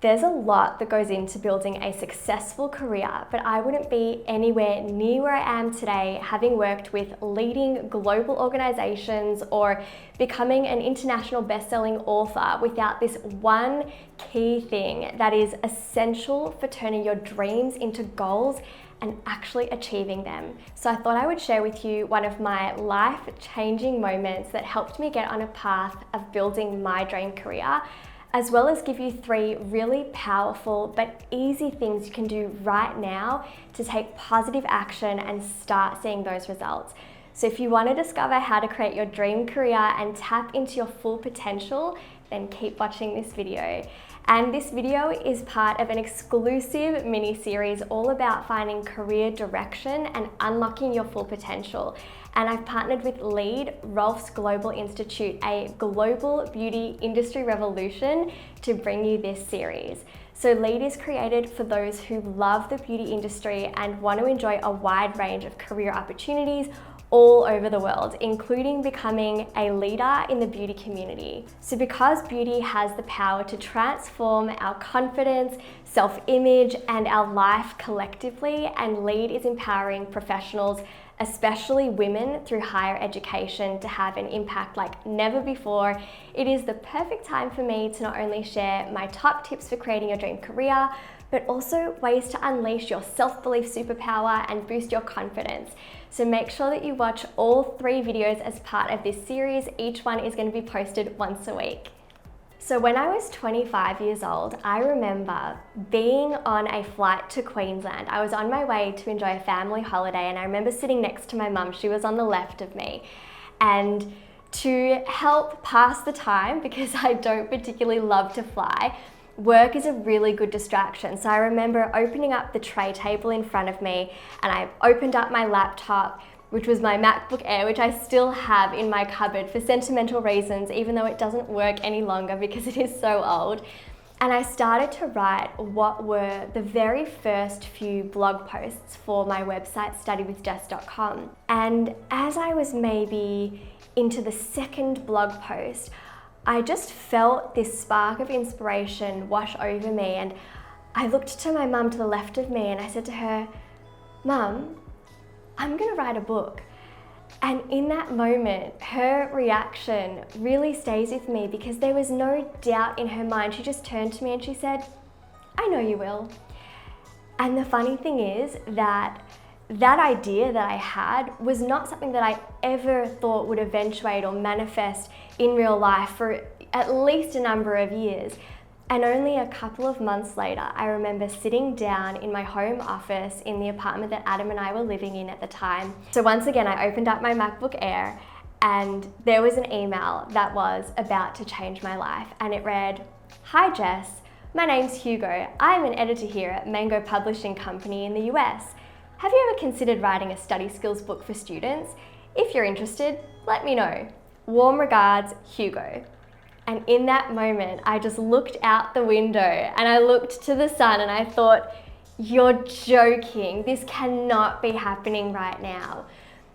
There's a lot that goes into building a successful career, but I wouldn't be anywhere near where I am today having worked with leading global organizations or becoming an international best-selling author without this one key thing that is essential for turning your dreams into goals and actually achieving them. So I thought I would share with you one of my life-changing moments that helped me get on a path of building my dream career, as well as give you 3 really powerful but easy things you can do right now to take positive action and start seeing those results. So if you want to discover how to create your dream career and tap into your full potential, then keep watching this video. And this video is part of an exclusive mini-series all about finding career direction and unlocking your full potential. And I've partnered with LEAD, Rolf's Global Institute, a global beauty industry revolution, to bring you this series. So LEAD is created for those who love the beauty industry and want to enjoy a wide range of career opportunities all over the world, including becoming a leader in the beauty community. So because beauty has the power to transform our confidence, self-image, and our life collectively, and LEAD is empowering professionals, especially women, through higher education to have an impact like never before, it is the perfect time for me to not only share my top tips for creating your dream career, but also ways to unleash your self-belief superpower and boost your confidence. So make sure that you watch all 3 videos as part of this series. Each one is going to be posted once a week. So when I was 25 years old, I remember being on a flight to Queensland. I was on my way to enjoy a family holiday, and I remember sitting next to my mum. She was on the left of me. And to help pass the time, because I don't particularly love to fly, work is a really good distraction. So I remember opening up the tray table in front of me, and I opened up my laptop, which was my MacBook Air, which I still have in my cupboard for sentimental reasons, even though it doesn't work any longer because it is so old. And I started to write what were the very first few blog posts for my website, studywithjess.com. And as I was maybe into the 2nd blog post, I just felt this spark of inspiration wash over me, and I looked to my mum to the left of me and I said to her, "Mum, I'm gonna write a book." And in that moment, her reaction really stays with me because there was no doubt in her mind. She just turned to me and she said, "I know you will." And the funny thing is that idea that I had was not something that I ever thought would eventuate or manifest in real life for at least a number of years. And only a couple of months later, I remember sitting down in my home office in the apartment that Adam and I were living in at the time. So once again, I opened up my MacBook Air and there was an email that was about to change my life. And it read, "Hi Jess, my name's Hugo. I'm an editor here at Mango Publishing Company in the US. Have you ever considered writing a study skills book for students? If you're interested, let me know. Warm regards, Hugo." And in that moment, I just looked out the window and I looked to the sun and I thought, "You're joking. This cannot be happening right now."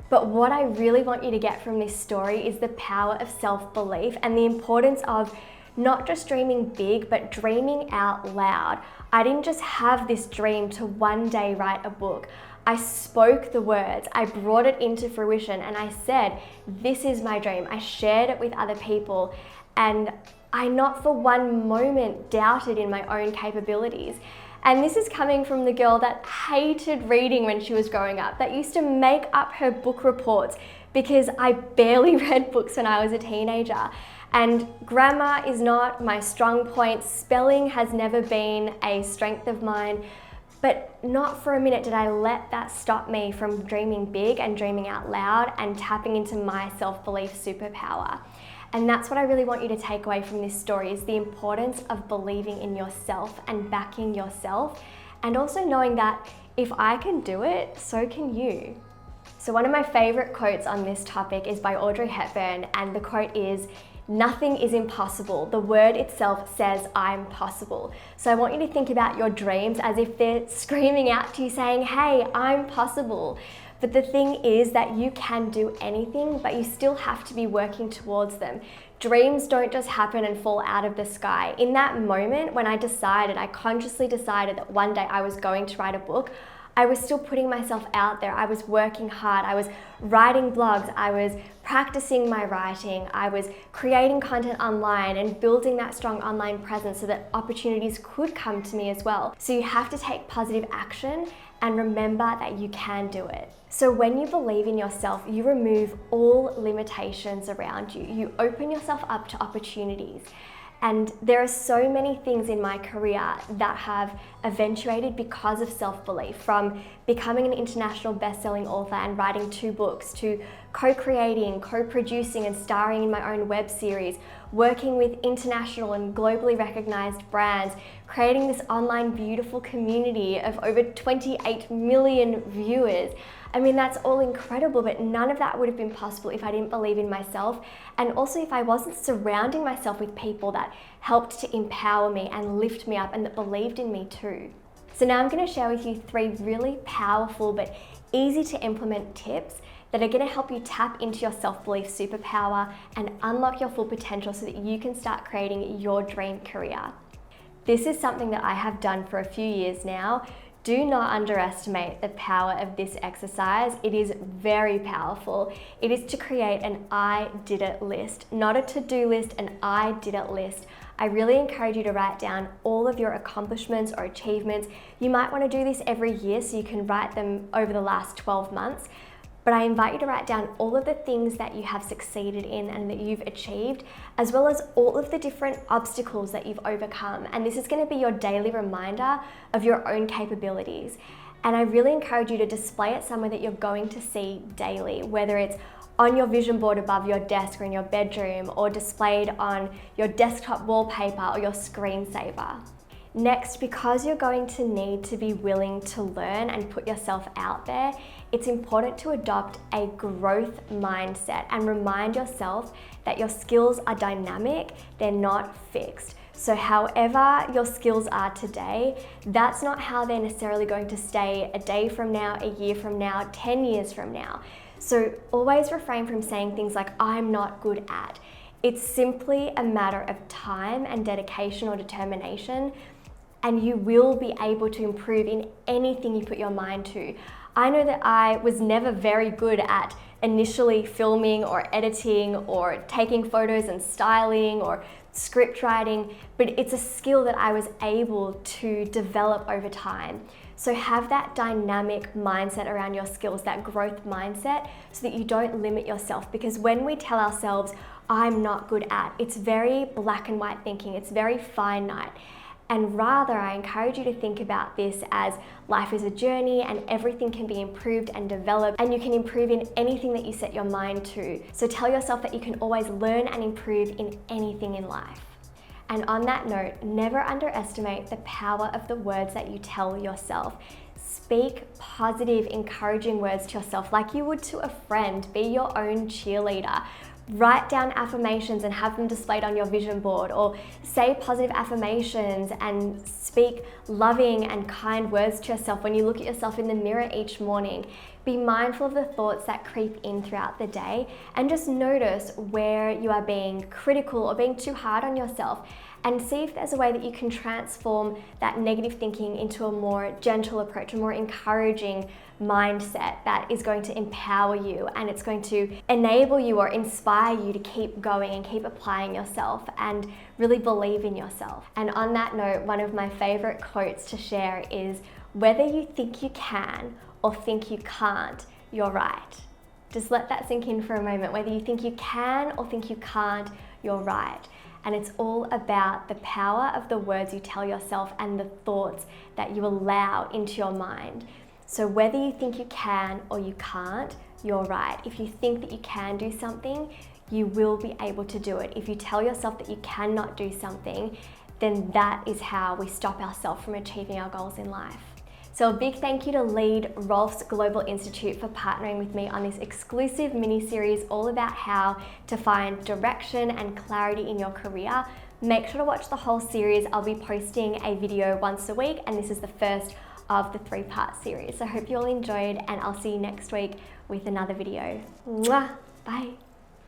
But what I really want you to get from this story is the power of self-belief and the importance of not just dreaming big, but dreaming out loud. I didn't just have this dream to one day write a book. I spoke the words, I brought it into fruition, and I said, "This is my dream." I shared it with other people, and I not for one moment doubted in my own capabilities. And this is coming from the girl that hated reading when she was growing up, that used to make up her book reports because I barely read books when I was a teenager. And grammar is not my strong point. Spelling has never been a strength of mine. But not for a minute did I let that stop me from dreaming big and dreaming out loud and tapping into my self-belief superpower. And that's what I really want you to take away from this story, is the importance of believing in yourself and backing yourself, and also knowing that if I can do it, so can you. So one of my favorite quotes on this topic is by Audrey Hepburn, and the quote is, "Nothing is impossible. The word itself says I'm possible." So I want you to think about your dreams as if they're screaming out to you saying, "Hey, I'm possible." But the thing is that you can do anything, but you still have to be working towards them. Dreams don't just happen and fall out of the sky. In that moment when I consciously decided that one day I was going to write a book, I was still putting myself out there. I was working hard. I was writing blogs. I was practicing my writing. I was creating content online and building that strong online presence so that opportunities could come to me as well. So you have to take positive action and remember that you can do it. So when you believe in yourself, you remove all limitations around you. You open yourself up to opportunities. And there are so many things in my career that have eventuated because of self-belief, from becoming an international best-selling author and writing 2 books, to co-creating, co-producing and starring in my own web series, working with international and globally recognized brands, creating this online beautiful community of over 28 million viewers. I mean, that's all incredible, but none of that would have been possible if I didn't believe in myself, and also if I wasn't surrounding myself with people that helped to empower me and lift me up and that believed in me too. So now I'm going to share with you 3 really powerful but easy to implement tips that are going to help you tap into your self-belief superpower and unlock your full potential so that you can start creating your dream career. This is something that I have done for a few years now. Do not underestimate the power of this exercise. It is very powerful. It is to create an I did it list, not a to-do list, an I did it list. I really encourage you to write down all of your accomplishments or achievements. You might want to do this every year so you can write them over the last 12 months. But I invite you to write down all of the things that you have succeeded in and that you've achieved, as well as all of the different obstacles that you've overcome. And this is going to be your daily reminder of your own capabilities. And I really encourage you to display it somewhere that you're going to see daily, whether it's on your vision board above your desk or in your bedroom, or displayed on your desktop wallpaper or your screensaver. Next, because you're going to need to be willing to learn and put yourself out there, it's important to adopt a growth mindset and remind yourself that your skills are dynamic, they're not fixed. So however your skills are today, that's not how they're necessarily going to stay a day from now, a year from now, 10 years from now. So always refrain from saying things like, I'm not good at. It's simply a matter of time and dedication or determination, and you will be able to improve in anything you put your mind to. I know that I was never very good at initially filming or editing or taking photos and styling or script writing, but it's a skill that I was able to develop over time. So have that dynamic mindset around your skills, that growth mindset, so that you don't limit yourself. Because when we tell ourselves, I'm not good at, it's very black and white thinking, it's very finite. And rather, I encourage you to think about this as life is a journey and everything can be improved and developed, and you can improve in anything that you set your mind to. So tell yourself that you can always learn and improve in anything in life. And on that note, never underestimate the power of the words that you tell yourself. Speak positive, encouraging words to yourself like you would to a friend. Be your own cheerleader. Write down affirmations and have them displayed on your vision board, or say positive affirmations and speak loving and kind words to yourself when you look at yourself in the mirror each morning. Be mindful of the thoughts that creep in throughout the day and just notice where you are being critical or being too hard on yourself, and see if there's a way that you can transform that negative thinking into a more gentle approach, a more encouraging mindset that is going to empower you, and it's going to enable you or inspire you to keep going and keep applying yourself and really believe in yourself. And on that note, one of my favorite quotes to share is, whether you think you can or think you can't, you're right. Just let that sink in for a moment. Whether you think you can or think you can't, you're right. And it's all about the power of the words you tell yourself and the thoughts that you allow into your mind. So whether you think you can or you can't, you're right. If you think that you can do something, you will be able to do it. If you tell yourself that you cannot do something, then that is how we stop ourselves from achieving our goals in life. So a big thank you to Lead Rolf's Global Institute for partnering with me on this exclusive mini-series all about how to find direction and clarity in your career. Make sure to watch the whole series. I'll be posting a video once a week, and this is the first of the 3-part series. So I hope you all enjoyed, and I'll see you next week with another video. Mwah! Bye.